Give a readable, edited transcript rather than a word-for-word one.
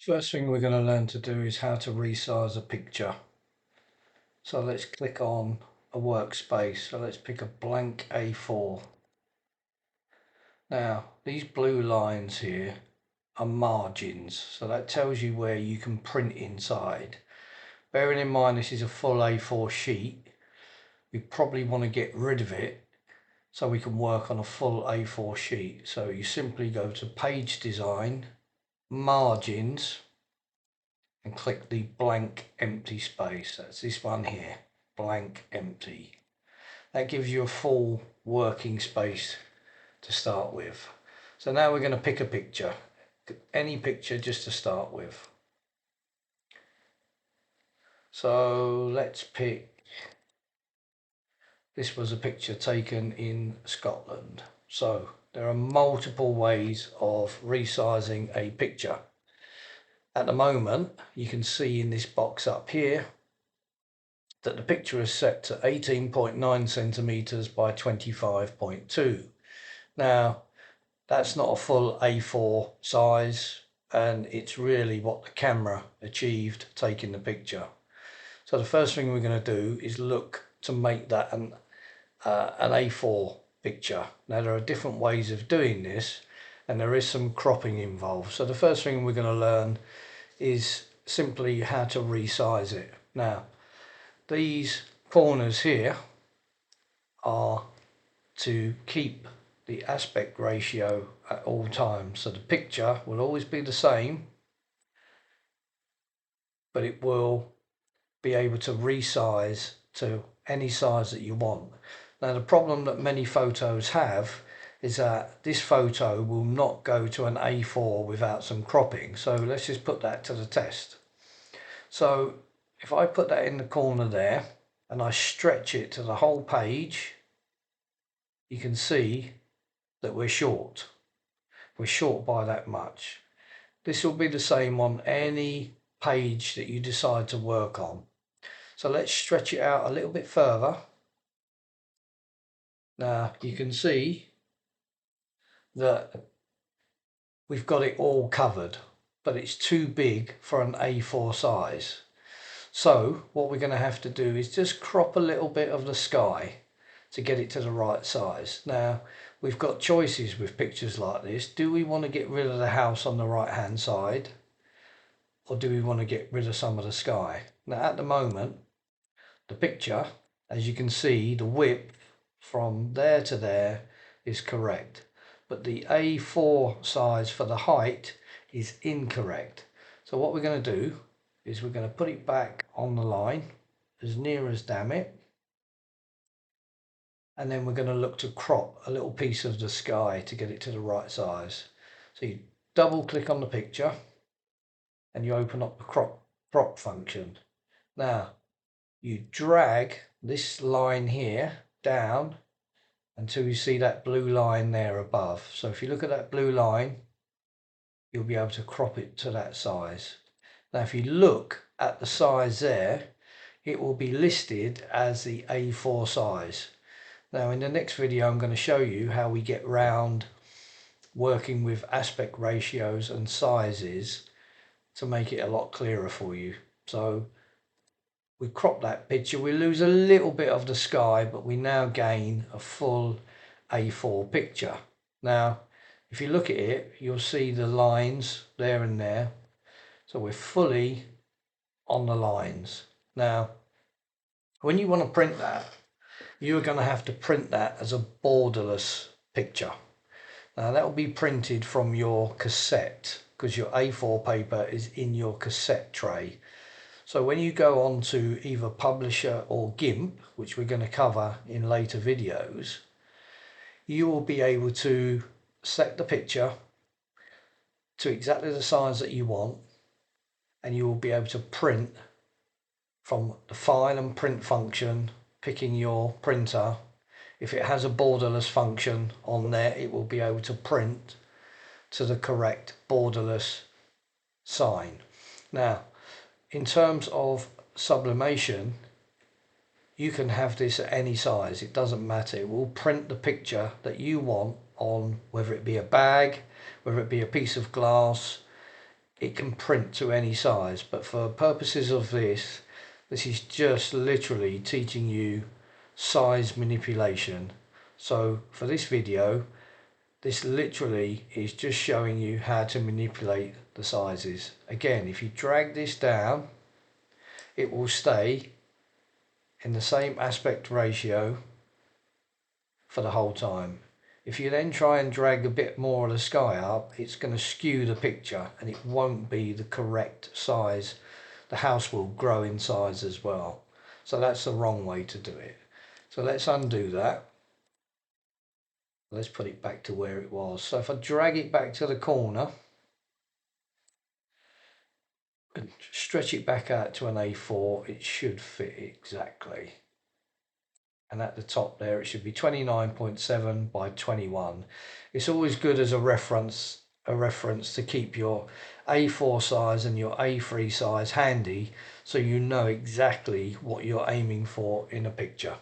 First thing we're going to learn to do is how to resize a picture. So let's click on a workspace. So let's pick a blank A4. Now these blue lines here are margins, so that tells you where you can print inside. Bearing in mind this is a full A4 sheet, we probably want to get rid of it so we can work on a full A4 sheet. So you simply go to Page Design, Margins, and click the blank empty space. That's this one here, blank empty. That gives you a full working space to start with. So now we're going to pick a picture, any picture just to start with. So let's pick, this was a picture taken in Scotland. So there are multiple ways of resizing a picture. At the moment, you can see in this box up here that the picture is set to 18.9 centimeters by 25.2. Now, that's not a full A4 size, and it's really what the camera achieved taking the picture. So the first thing we're going to do is look to make that an A4 picture. Now, there are different ways of doing this, and there is some cropping involved. So the first thing we're going to learn is simply how to resize it. Now, these corners here are to keep the aspect ratio at all times. So the picture will always be the same, but it will be able to resize to any size that you want. Now, the problem that many photos have is that this photo will not go to an A4 without some cropping. So let's just put that to the test. So if I put that in the corner there and I stretch it to the whole page, you can see that we're short. We're short by that much. This will be the same on any page that you decide to work on. So let's stretch it out a little bit further. Now you can see that we've got it all covered, but it's too big for an A4 size. So what we're going to have to do is just crop a little bit of the sky to get it to the right size. Now we've got choices with pictures like this. Do we want to get rid of the house on the right hand side, or do we want to get rid of some of the sky? Now at the moment, the picture, as you can see, the width from there to there is correct, but the A4 size for the height is incorrect. So what we're going to do is we're going to put it back on the line as near as damn it, and then we're going to look to crop a little piece of the sky to get it to the right size. So you double click on the picture and you open up the crop function. Now you drag this line here down until you see that blue line there above. So if you look at that blue line, you'll be able to crop it to that size. Now if you look at the size there, it will be listed as the A4 size. Now in the next video I'm going to show you how we get round working with aspect ratios and sizes to make it a lot clearer for you. So we crop that picture, we lose a little bit of the sky, but we now gain a full A4 picture. Now if you look at it, you'll see the lines there and there, so we're fully on the lines. Now when you want to print that, you're going to have to print that as a borderless picture. Now that will be printed from your cassette, because your A4 paper is in your cassette tray. So when you go on to either Publisher or GIMP, which we're going to cover in later videos, you will be able to set the picture to exactly the size that you want, and you will be able to print from the file and print function, picking your printer. If it has a borderless function on there, it will be able to print to the correct borderless sign. Now in terms of sublimation, you can have this at any size, it doesn't matter. It will print the picture that you want on, whether it be a bag, whether it be a piece of glass. it can print to any size, but for purposes of this is just literally teaching you size manipulation. So for this video, this literally is just showing you how to manipulate the sizes. Again, if you drag this down, it will stay in the same aspect ratio for the whole time. If you then try and drag a bit more of the sky up, it's going to skew the picture and it won't be the correct size. The house will grow in size as well. So that's the wrong way to do it. So let's undo that. Let's put it back to where it was. So if I drag it back to the corner and stretch it back out to an A4, it should fit exactly. And at the top there, it should be 29.7 by 21. It's always good as a reference to keep your A4 size and your A3 size handy, so you know exactly what you're aiming for in a picture.